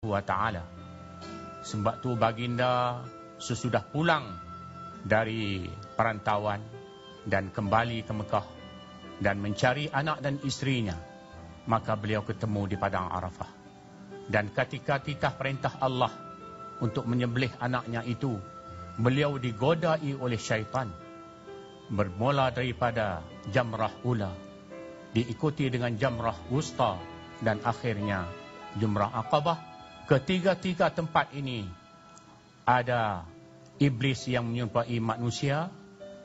wa ta'ala. Sebab tu baginda sesudah pulang dari perantauan dan kembali ke Mekah dan mencari anak dan isterinya, maka beliau ketemu di padang Arafah. Dan ketika titah perintah Allah untuk menyembelih anaknya itu, beliau digodai oleh syaitan. Bermula daripada jamrah ula, diikuti dengan jamrah wusta, dan akhirnya jamrah Aqabah. Ketiga-tiga tempat ini ada iblis yang menyerupai manusia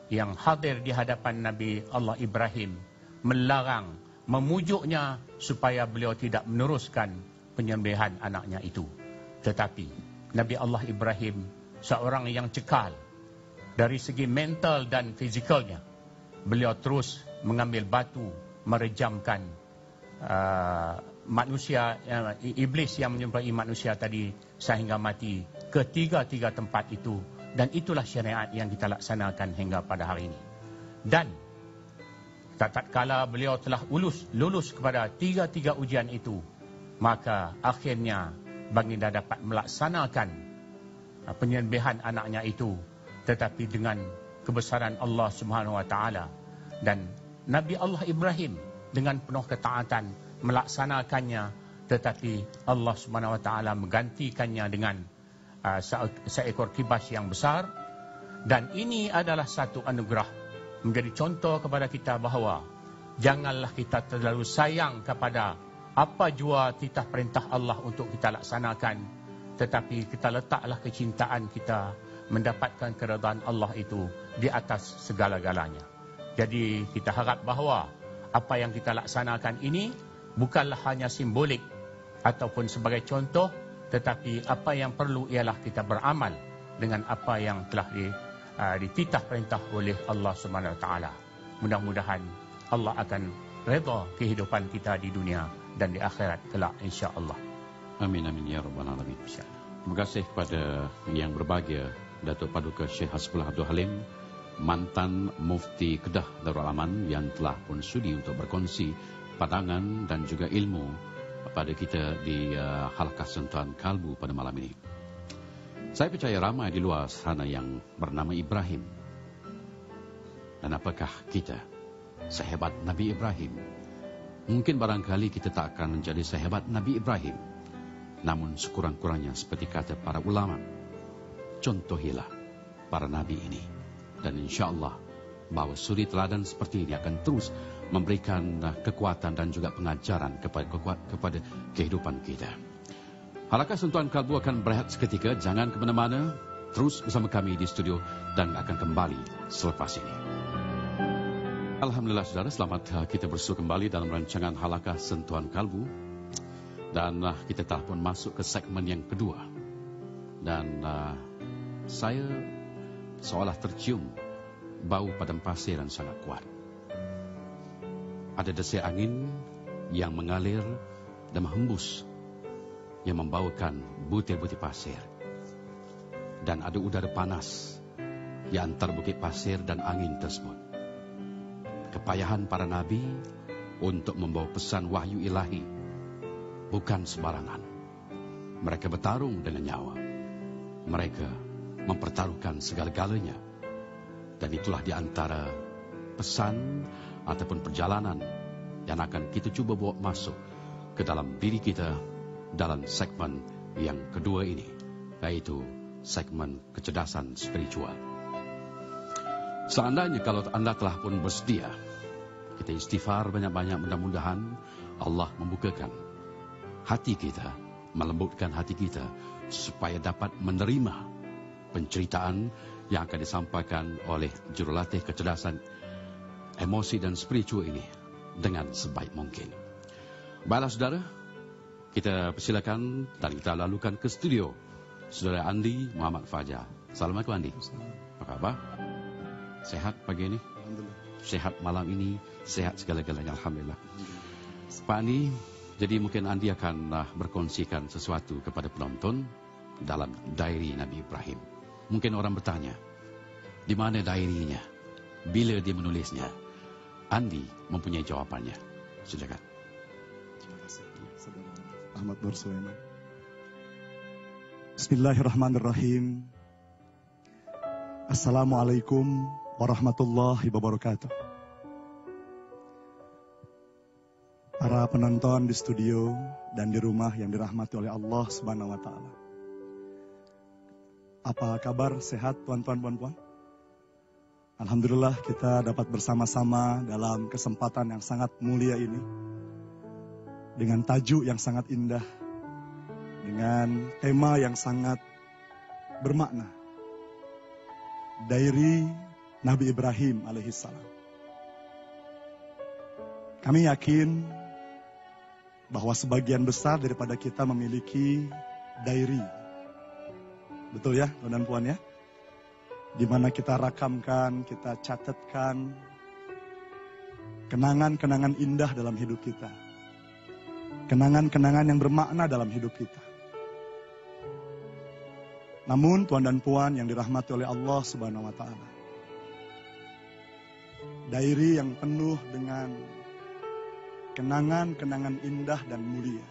yang hadir di hadapan Nabi Allah Ibrahim, melarang, memujuknya supaya beliau tidak meneruskan penyembelihan anaknya itu. Tetapi Nabi Allah Ibrahim seorang yang cekal dari segi mental dan fizikalnya. Beliau terus mengambil batu merejamkan manusia, iblis yang menyerupai manusia tadi sehingga mati. Ketiga-tiga tempat itu, dan itulah syariat yang kita laksanakan hingga pada hari ini. Dan tatkala beliau telah lulus kepada tiga-tiga ujian itu, maka akhirnya baginda dapat melaksanakan penyembelihan anaknya itu, tetapi dengan kebesaran Allah Subhanahu wa taala. Dan Nabi Allah Ibrahim dengan penuh ketaatan melaksanakannya, tetapi Allah Subhanahu wa taala menggantikannya dengan seekor kibas yang besar. Dan ini adalah satu anugerah, menjadi contoh kepada kita bahawa janganlah kita terlalu sayang kepada apa jua titah perintah Allah untuk kita laksanakan, tetapi kita letaklah kecintaan kita mendapatkan keredaan Allah itu di atas segala-galanya. Jadi kita harap bahawa apa yang kita laksanakan ini bukanlah hanya simbolik ataupun sebagai contoh, tetapi apa yang perlu ialah kita beramal dengan apa yang telah dititah perintah oleh Allah Subhanahu wa taala. Mudah-mudahan Allah akan redha kehidupan kita di dunia dan di akhirat kelak, insya-Allah. Amin amin ya rabbal alamin. Terima kasih kepada yang berbahagia Datuk Paduka Syekh Hasbullah Abdul Halim, mantan Mufti Kedah Darul Aman, yang telah pun sudi untuk berkongsi pandangan dan juga ilmu pada kita di halaqah Sentuhan Kalbu pada malam ini. Saya percaya ramai di luar sana yang bernama Ibrahim. Dan apakah kita sehebat Nabi Ibrahim? Mungkin barangkali kita tak akan menjadi sehebat Nabi Ibrahim, namun sekurang-kurangnya seperti kata para ulama, contohilah para nabi ini. Dan insya-Allah bahawa suri teladan seperti ini akan terus memberikan kekuatan dan juga pengajaran kepada kehidupan kita. Halaqah Sentuhan Kalbu akan berehat seketika. Jangan ke mana-mana. Terus bersama kami di studio dan akan kembali selepas ini. Alhamdulillah saudara, selamat kita bersua kembali dalam rancangan Halaqah Sentuhan Kalbu. Dan kita telah pun masuk ke segmen yang kedua. Dan saya seolah tercium bau padang pasir yang sangat kuat. Ada desir angin yang mengalir dan menghembus, yang membawakan butir-butir pasir. Dan ada udara panas di antara bukit pasir dan angin tersebut. Kepayahan para nabi untuk membawa pesan wahyu ilahi bukan sembarangan. Mereka bertarung dengan nyawa. Mereka mempertaruhkan segala-galanya. Dan itulah di antara pesan ataupun perjalanan yang akan kita cuba bawa masuk ke dalam diri kita dalam segmen yang kedua ini, yaitu segmen kecerdasan spiritual. Seandainya kalau anda telah pun bersedia, kita istighfar banyak-banyak, mudah-mudahan Allah membukakan hati kita, melembutkan hati kita supaya dapat menerima penceritaan yang akan disampaikan oleh jurulatih kecerdasan emosi dan spiritual ini dengan sebaik mungkin. Baiklah saudara, kita persilakan dan kita lalukan ke studio saudara Andi Muhammad Fajar. Assalamualaikum Andi. Apa khabar? Sehat pagi ini? Alhamdulillah. Sehat malam ini? Sehat segala-galanya, alhamdulillah. Pak Andi, jadi mungkin Andi akan berkongsikan sesuatu kepada penonton dalam diary Nabi Ibrahim. Mungkin orang bertanya, di mana diary-nya? Bila dia menulisnya? Andi mempunyai jawapannya. Silakan. Terima kasih, Saudara Ahmad Nur Sulaiman. Bismillahirrahmanirrahim. Assalamualaikum warahmatullahi wabarakatuh. Para penonton di studio dan di rumah yang dirahmati oleh Allah Subhanahu wa Ta'ala. Apa kabar? Sehat tuan-tuan, puan-puan? Alhamdulillah kita dapat bersama-sama dalam kesempatan yang sangat mulia ini. Dengan tajuk yang sangat indah. Dengan tema yang sangat bermakna. Diary Nabi Ibrahim alaihissalam. Kami yakin bahwa sebagian besar daripada kita memiliki diary. Betul ya, tuan dan puan ya? Di mana kita rakamkan, kita catatkan kenangan-kenangan indah dalam hidup kita. Kenangan-kenangan yang bermakna dalam hidup kita. Namun tuan dan puan yang dirahmati oleh Allah Subhanahu wa Ta'ala. Diary yang penuh dengan kenangan-kenangan indah dan mulia.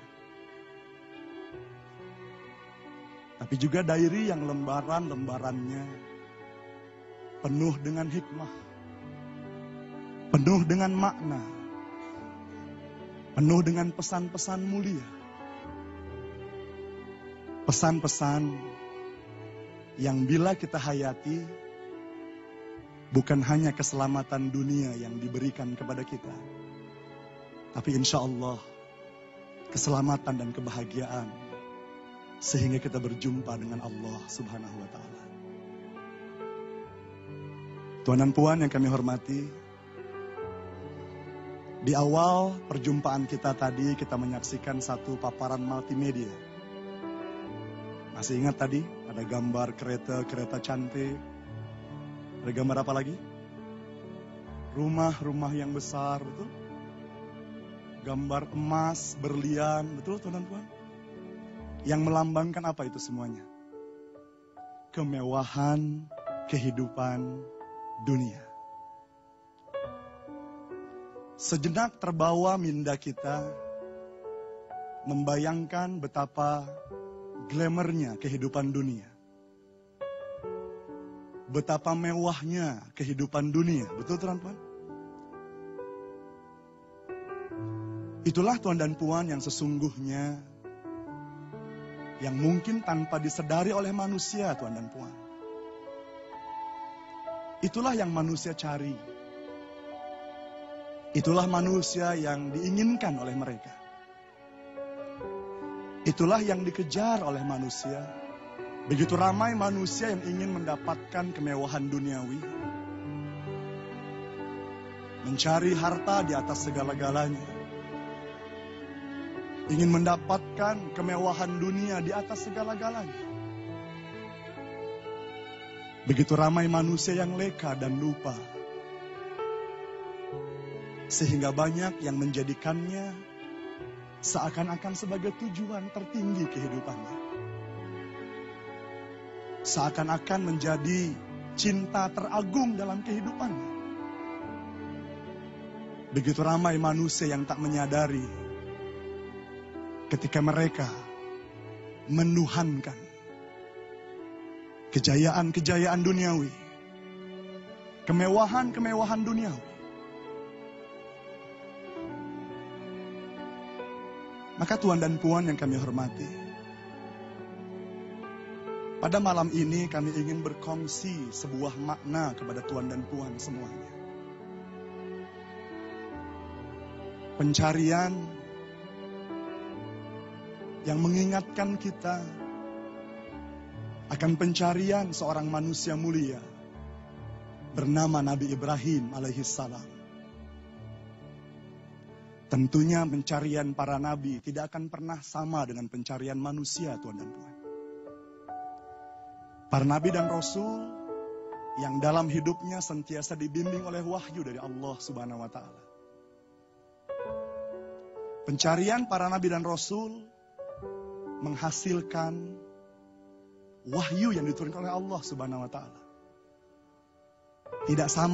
Tapi juga diary yang lembaran-lembarannya penuh dengan hikmah. Penuh dengan makna. Penuh dengan pesan-pesan mulia. Pesan-pesan yang bila kita hayati, bukan hanya keselamatan dunia yang diberikan kepada kita, tapi insya Allah keselamatan dan kebahagiaan sehingga kita berjumpa dengan Allah Subhanahu wa Ta'ala. Tuan dan puan yang kami hormati, di awal perjumpaan kita tadi kita menyaksikan satu paparan multimedia. Masih ingat tadi? Ada gambar kereta cantik. Ada gambar apa lagi? Rumah-rumah yang besar, betul? Gambar emas, berlian, betul tuan dan puan? Yang melambangkan apa itu semuanya? Kemewahan kehidupan dunia. Sejenak terbawa minda kita membayangkan betapa glamournya kehidupan dunia. Betapa mewahnya kehidupan dunia. Betul tuan-puan? Itulah tuan dan puan yang sesungguhnya yang mungkin tanpa disadari oleh manusia tuan dan puan. Itulah yang manusia cari. Itulah manusia yang diinginkan oleh mereka. Itulah yang dikejar oleh manusia. Begitu ramai manusia yang ingin mendapatkan kemewahan duniawi. Mencari harta di atas segala-galanya. Ingin mendapatkan kemewahan dunia di atas segala-galanya. Begitu ramai manusia yang leka dan lupa. Sehingga banyak yang menjadikannya seakan-akan sebagai tujuan tertinggi kehidupannya. Seakan-akan menjadi cinta teragung dalam kehidupannya. Begitu ramai manusia yang tak menyadari ketika mereka menuhankan kejayaan-kejayaan duniawi, kemewahan-kemewahan duniawi. Maka tuan dan puan yang kami hormati, pada malam ini kami ingin berkongsi sebuah makna kepada tuan dan puan semuanya. Pencarian yang mengingatkan kita akan pencarian seorang manusia mulia bernama Nabi Ibrahim alaihissalam. Tentunya pencarian para nabi tidak akan pernah sama dengan pencarian manusia, tuan dan puan. Para nabi dan rasul yang dalam hidupnya sentiasa dibimbing oleh wahyu dari Allah Subhanahu wa Ta'ala. Pencarian para nabi dan rasul menghasilkan wahyu yang diturunkan oleh Allah Subhanahu wa Ta'ala. Tidak sama